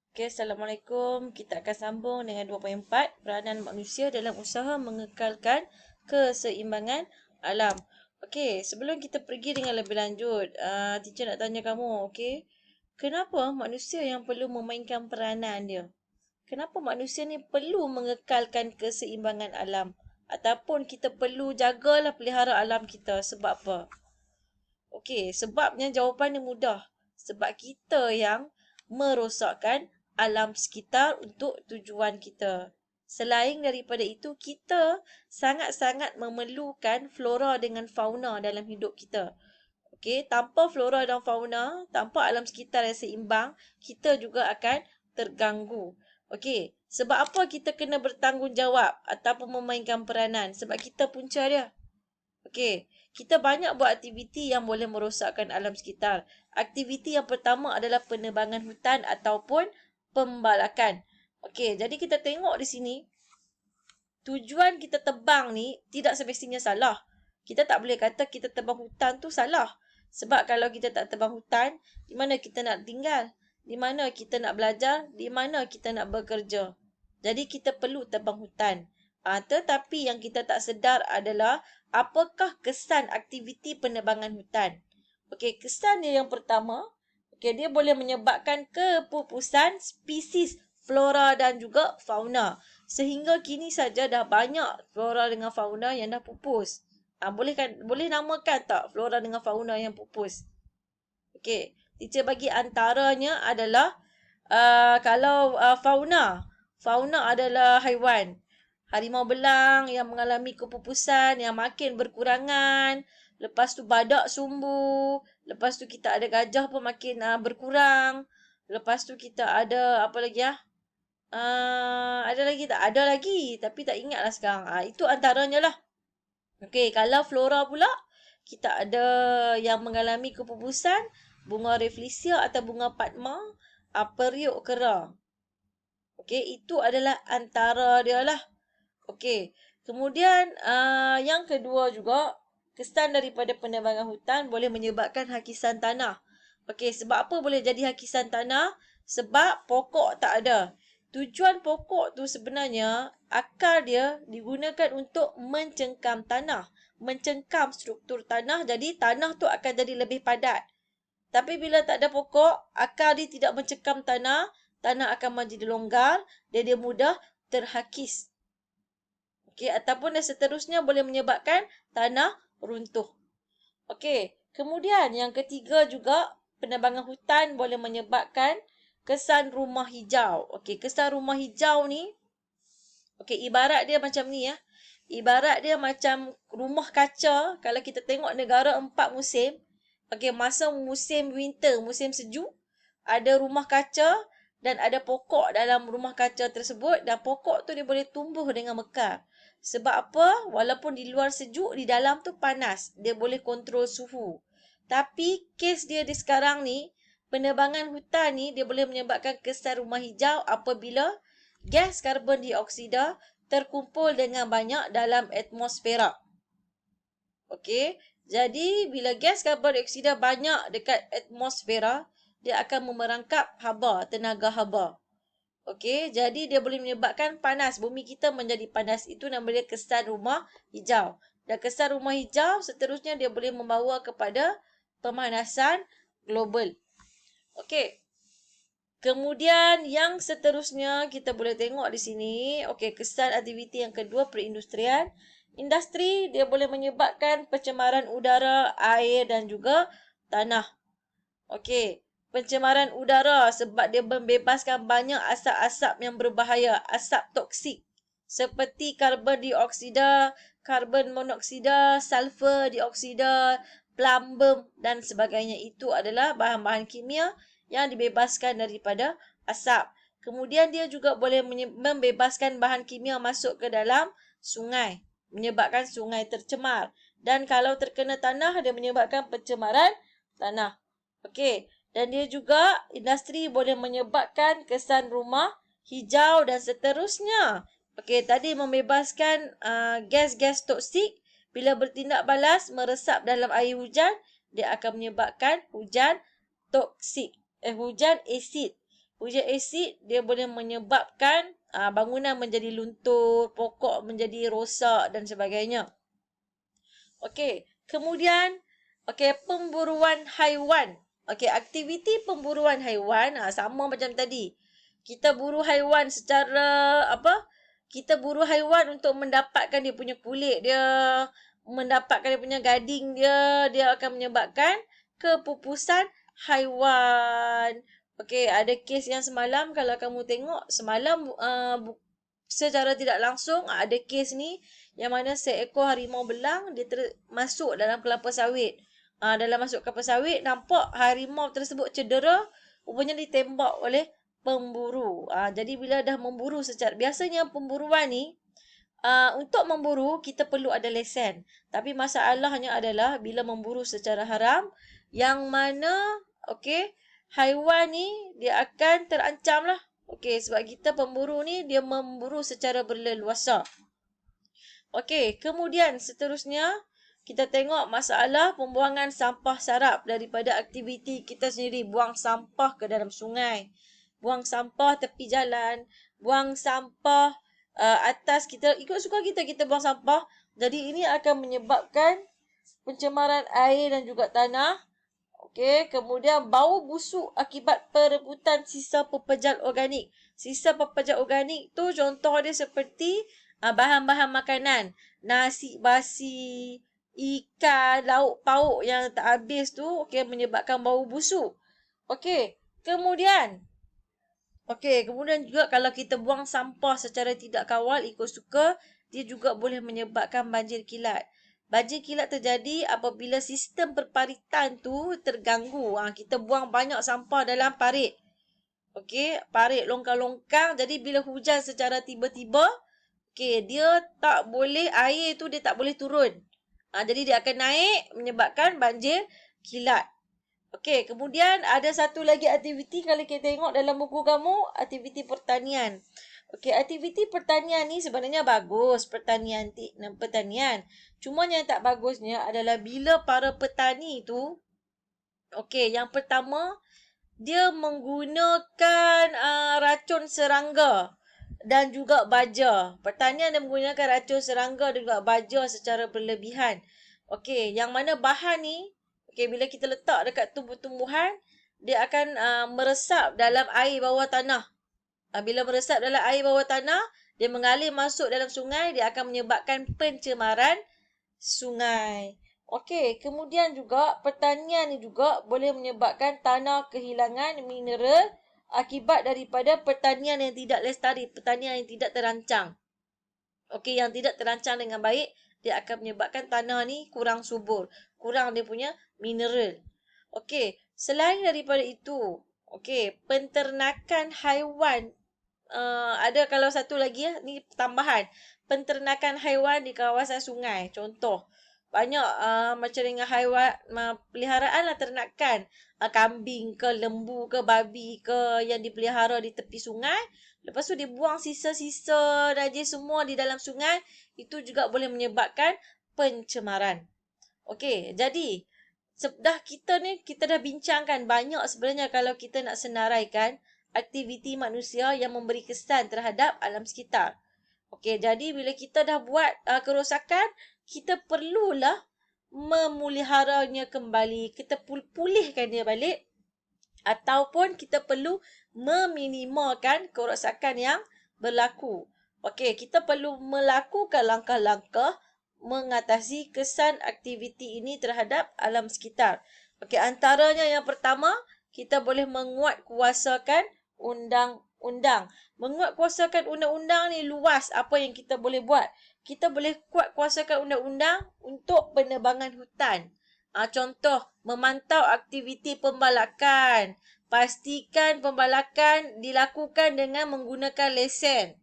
Okey, Assalamualaikum. Kita akan sambung dengan 2.4 peranan manusia dalam usaha mengekalkan keseimbangan alam. Okey, sebelum kita pergi dengan lebih lanjut, teacher nak tanya kamu, okey? Kenapa manusia yang perlu memainkan peranan dia? Kenapa manusia ni perlu mengekalkan keseimbangan alam? Ataupun kita perlu jagalah pelihara alam kita. Sebab apa? Okey, sebabnya jawapannya mudah. Sebab kita yang merosakkan alam sekitar untuk tujuan kita. Selain daripada itu, kita sangat-sangat memerlukan flora dengan fauna dalam hidup kita. Okey, tanpa flora dan fauna, tanpa alam sekitar yang seimbang, kita juga akan terganggu. Okey, sebab apa kita kena bertanggungjawab ataupun memainkan peranan? Sebab kita punca dia. Okey, kita banyak buat aktiviti yang boleh merosakkan alam sekitar. Aktiviti yang pertama adalah penebangan hutan ataupun pembalakan. Okey, jadi kita tengok di sini, tujuan kita tebang ni tidak semestinya salah. Kita tak boleh kata kita tebang hutan tu salah. Sebab kalau kita tak tebang hutan, di mana kita nak tinggal? Di mana kita nak belajar? Di mana kita nak bekerja? Jadi kita perlu tebang hutan. Tetapi yang kita tak sedar adalah apakah kesan aktiviti penebangan hutan. Okey, kesan dia yang pertama, okey, dia boleh menyebabkan kepupusan spesies flora dan juga fauna. Sehingga kini saja dah banyak flora dengan fauna yang dah pupus. Boleh namakan tak flora dengan fauna yang pupus? Okey, teacher bagi antaranya adalah kalau fauna. Fauna adalah haiwan. Harimau belang yang mengalami kepupusan yang makin berkurangan. Lepas tu badak sumbu. Lepas tu kita ada gajah pun makin berkurang. Lepas tu kita ada apa lagi ya? Ada lagi tak? Ada lagi. Tapi tak ingat lah sekarang. Itu antaranya lah. Okey, kalau flora pula. Kita ada yang mengalami kepupusan. Bunga Rafflesia atau bunga Padma. Periuk kera. Okey, itu adalah antara dia lah. Okey, kemudian yang kedua juga, kesan daripada penebangan hutan boleh menyebabkan hakisan tanah. Okey, sebab apa boleh jadi hakisan tanah? Sebab pokok tak ada. Tujuan pokok tu sebenarnya, akar dia digunakan untuk mencengkam tanah. Mencengkam struktur tanah, jadi tanah tu akan jadi lebih padat. Tapi bila tak ada pokok, akar dia tidak mencengkam tanah, tanah akan menjadi longgar dan dia mudah terhakis. Okey, ataupun dan seterusnya boleh menyebabkan tanah runtuh. Okey, kemudian yang ketiga juga, penebangan hutan boleh menyebabkan kesan rumah hijau. Okey, kesan rumah hijau ni, okey, ibarat dia macam ni ya. Ibarat dia macam rumah kaca. Kalau kita tengok negara 4 musim, okey, masa musim winter, musim sejuk, ada rumah kaca dan ada pokok dalam rumah kaca tersebut dan pokok tu dia boleh tumbuh dengan mekar. Sebab apa? Walaupun di luar sejuk, di dalam tu panas. Dia boleh kontrol suhu. Tapi kes dia di sekarang ni, penebangan hutan ni dia boleh menyebabkan kesan rumah hijau apabila gas karbon dioksida terkumpul dengan banyak dalam atmosfera. Okey, jadi bila gas karbon dioksida banyak dekat atmosfera, dia akan memerangkap haba, tenaga haba. Okey, jadi dia boleh menyebabkan panas. Bumi kita menjadi panas. Itu nama dia kesan rumah hijau. Dan kesan rumah hijau seterusnya dia boleh membawa kepada pemanasan global. Okey. Kemudian yang seterusnya kita boleh tengok di sini. Okey, kesan aktiviti yang kedua, perindustrian. Industri dia boleh menyebabkan pencemaran udara, air dan juga tanah. Okey, pencemaran udara sebab dia membebaskan banyak asap-asap yang berbahaya, asap toksik seperti karbon dioksida, karbon monoksida, sulfur dioksida, plumbum dan sebagainya. Itu adalah bahan-bahan kimia yang dibebaskan daripada asap. Kemudian dia juga boleh membebaskan bahan kimia masuk ke dalam sungai, menyebabkan sungai tercemar. Dan kalau terkena tanah, dia menyebabkan pencemaran tanah. Okey, dan dia juga industri boleh menyebabkan kesan rumah hijau dan seterusnya. Okey, tadi membebaskan gas-gas toksik bila bertindak balas meresap dalam air hujan, dia akan menyebabkan hujan toksik, hujan asid. Hujan asid dia boleh menyebabkan bangunan menjadi luntur, pokok menjadi rosak dan sebagainya. Okey, kemudian pemburuan haiwan. Okey, aktiviti pemburuan haiwan sama macam tadi. Kita buru haiwan secara apa? Kita buru haiwan untuk mendapatkan dia punya kulit dia, mendapatkan dia punya gading dia akan menyebabkan kepupusan haiwan. Okey, ada kes yang semalam kalau kamu tengok semalam secara tidak langsung ada kes ni yang mana seekor harimau belang dia masuk dalam kelapa sawit. Dalam masuk kelapa sawit nampak harimau tersebut cedera, rupanya ditembak oleh pemburu. Jadi bila dah memburu secara biasanya pemburuan ni untuk memburu kita perlu ada lesen. Tapi masalahnya adalah bila memburu secara haram yang mana haiwan ni dia akan terancam lah. Sebab kita pemburu ni dia memburu secara berleluasa. Kemudian seterusnya kita tengok masalah pembuangan sampah sarap daripada aktiviti kita sendiri. Buang sampah ke dalam sungai, buang sampah tepi jalan, buang sampah atas kita, ikut suka kita buang sampah. Jadi ini akan menyebabkan pencemaran air dan juga tanah. Kemudian bau busuk akibat perebutan sisa pepejal organik. Sisa pepejal organik tu contoh dia seperti bahan-bahan makanan, nasi basi, ikan, lauk pauk yang tak habis tu menyebabkan bau busuk. Kemudian juga kalau kita buang sampah secara tidak kawal ikut suka, dia juga boleh menyebabkan banjir kilat. Banjir kilat terjadi apabila sistem perparitan tu terganggu. Kita buang banyak sampah dalam parit. Parit longkang-longkang. Jadi bila hujan secara tiba-tiba, dia tak boleh, air tu dia tak boleh turun. Jadi dia akan naik menyebabkan banjir kilat. Kemudian ada satu lagi aktiviti kalau kita tengok dalam buku kamu, aktiviti pertanian. Aktiviti pertanian ni sebenarnya bagus, pertanian. Cuma yang tak bagusnya adalah bila para petani tu, yang pertama, dia menggunakan racun serangga dan juga baja. Pertanian dia menggunakan racun serangga dan juga baja secara berlebihan. Yang mana bahan ni, bila kita letak dekat tumbuh-tumbuhan, dia akan meresap dalam air bawah tanah. Bila meresap dalam air bawah tanah, dia mengalir masuk dalam sungai, dia akan menyebabkan pencemaran sungai. Kemudian juga pertanian ni juga boleh menyebabkan tanah kehilangan mineral akibat daripada pertanian yang tidak lestari, pertanian yang tidak terancang. Yang tidak terancang dengan baik, dia akan menyebabkan tanah ni kurang subur, kurang dia punya mineral. Selain daripada itu, penternakan haiwan, ada kalau satu lagi ni tambahan, penternakan haiwan di kawasan sungai. Contoh, banyak macam dengan haiwan peliharaan lah, ternakan kambing ke, lembu ke, babi ke yang dipelihara di tepi sungai. Lepas tu dia buang sisa-sisa najis semua di dalam sungai. Itu juga boleh menyebabkan pencemaran. Jadi kita dah bincangkan banyak sebenarnya kalau kita nak senaraikan aktiviti manusia yang memberi kesan terhadap alam sekitar. Jadi bila kita dah buat kerosakan, kita perlulah memuliharanya kembali, kita pulihkan dia balik, ataupun kita perlu meminimalkan kerosakan yang berlaku. Kita perlu melakukan langkah-langkah mengatasi kesan aktiviti ini terhadap alam sekitar. Antaranya yang pertama, kita boleh menguatkuasakan undang-undang. Menguatkuasakan undang-undang ni luas apa yang kita boleh buat. Kita boleh kuatkuasakan undang-undang untuk penebangan hutan. Contoh, memantau aktiviti pembalakan. Pastikan pembalakan dilakukan dengan menggunakan lesen.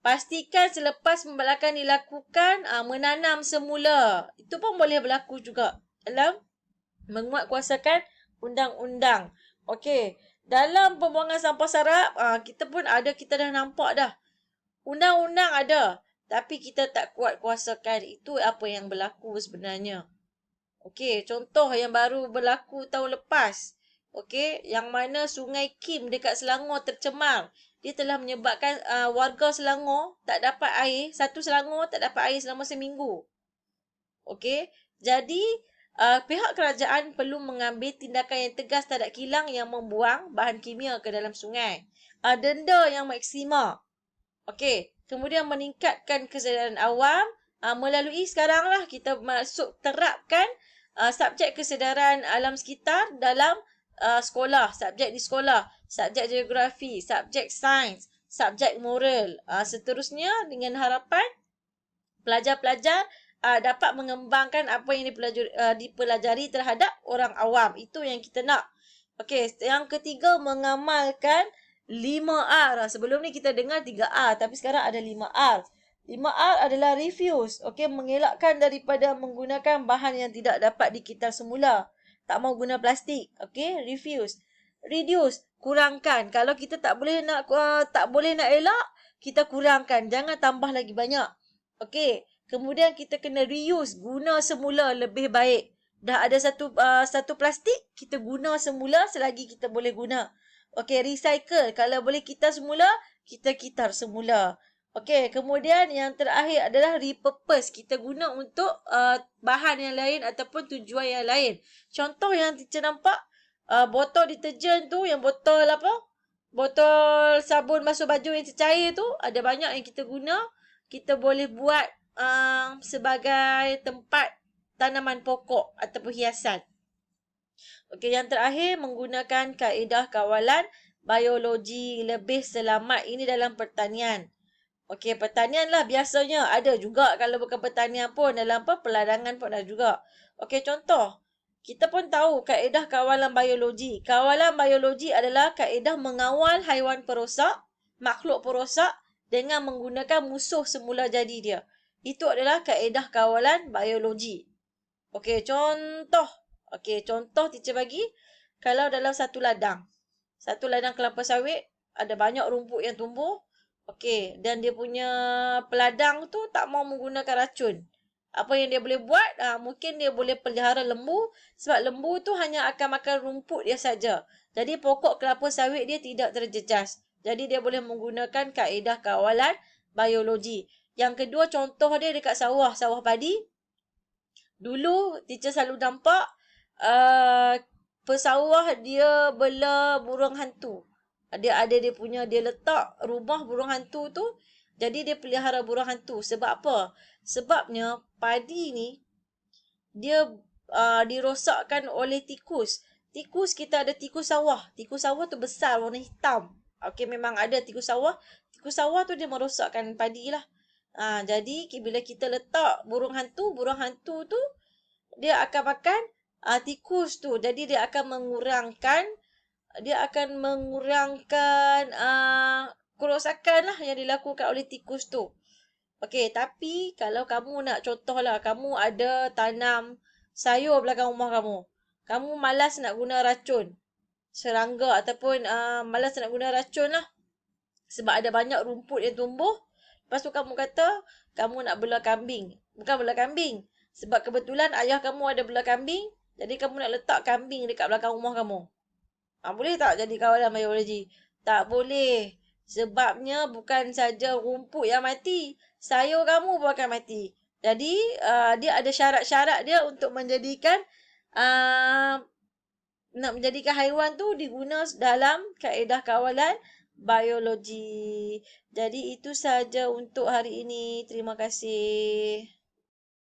Pastikan selepas pembalakan dilakukan, menanam semula. Itu pun boleh berlaku juga dalam menguatkuasakan undang-undang. Dalam pembuangan sampah sarap, kita dah nampak dah. Undang-undang ada, tapi kita tak kuatkuasakan. Itu apa yang berlaku sebenarnya. Contoh yang baru berlaku tahun lepas. Okey, yang mana Sungai Kim dekat Selangor tercemar. Dia telah menyebabkan warga Selangor tak dapat air, satu Selangor tak dapat air selama seminggu. Okey, jadi pihak kerajaan perlu mengambil tindakan yang tegas terhadap kilang yang membuang bahan kimia ke dalam sungai. Denda yang maksima. Okey, kemudian meningkatkan kesedaran awam melalui sekaranglah kita masuk terapkan subjek kesedaran alam sekitar dalam sekolah, subjek di sekolah, subjek geografi, subjek sains, subjek moral. Seterusnya dengan harapan pelajar-pelajar dapat mengembangkan apa yang dipelajari terhadap orang awam. Itu yang kita nak. Okey, yang ketiga mengamalkan 5R. Sebelum ni kita dengar 3R tapi sekarang ada 5R. 5R adalah refuse. Okey, mengelakkan daripada menggunakan bahan yang tidak dapat dikikar semula. Tak mau guna plastik. Okey, refuse. Reduce, kurangkan. Kalau kita tak boleh nak elak, kita kurangkan. Jangan tambah lagi banyak. Okey, kemudian kita kena reuse, guna semula lebih baik. Dah ada satu plastik, kita guna semula selagi kita boleh guna. Okey, recycle. Kalau boleh kitar semula, kita kitar semula. Okey, kemudian yang terakhir adalah repurpose. Kita guna untuk bahan yang lain ataupun tujuan yang lain. Contoh yang teacher nampak, botol deterjen tu, yang botol apa? Botol sabun basuh baju yang cecair tu, ada banyak yang kita guna. Kita boleh buat sebagai tempat tanaman pokok ataupun hiasan. Okey, yang terakhir menggunakan kaedah kawalan biologi lebih selamat. Ini dalam pertanian. Okey, pertanian lah biasanya ada juga, kalau bukan pertanian pun dalam peladangan pun ada juga. Okey, contoh. Kita pun tahu kaedah kawalan biologi. Kawalan biologi adalah kaedah mengawal haiwan perosak, makhluk perosak dengan menggunakan musuh semula jadi dia. Itu adalah kaedah kawalan biologi. Okey, contoh. Okey, contoh teacher bagi. Kalau dalam satu ladang kelapa sawit, ada banyak rumput yang tumbuh. Okey, dan dia punya peladang tu tak mau menggunakan racun. Apa yang dia boleh buat? Mungkin dia boleh pelihara lembu. Sebab lembu tu hanya akan makan rumput dia saja. Jadi pokok kelapa sawit dia tidak terjejas. Jadi dia boleh menggunakan kaedah kawalan biologi. Yang kedua, contoh dia dekat sawah padi. Dulu teacher selalu nampak pesawah dia bela burung hantu. Dia letak rumah burung hantu tu. Jadi dia pelihara burung hantu. Sebab apa? Sebabnya padi ni dia dirosakkan oleh tikus. Tikus, kita ada tikus sawah. Tikus sawah tu besar, warna hitam. Okey, memang ada tikus sawah. Tikus sawah tu dia merosakkan padi lah. Jadi bila kita letak burung hantu tu dia akan makan tikus tu. Jadi dia akan mengurangkan kerosakan lah yang dilakukan oleh tikus tu. Okey, tapi kalau kamu nak contohlah, kamu ada tanam sayur belakang rumah kamu. Kamu malas nak guna racun serangga ataupun malas nak guna racun lah. Sebab ada banyak rumput yang tumbuh. Lepas tu kamu kata kamu nak bela kambing. Bukan bela kambing. Sebab kebetulan ayah kamu ada bela kambing. Jadi kamu nak letak kambing dekat belakang rumah kamu. Boleh tak jadi kawalan biologi? Tak boleh. Sebabnya bukan saja rumput yang mati. Sayur kamu pun akan mati. Jadi dia ada syarat-syarat dia untuk menjadikan haiwan tu diguna dalam kaedah kawalan biologi. Jadi itu saja untuk hari ini. Terima kasih.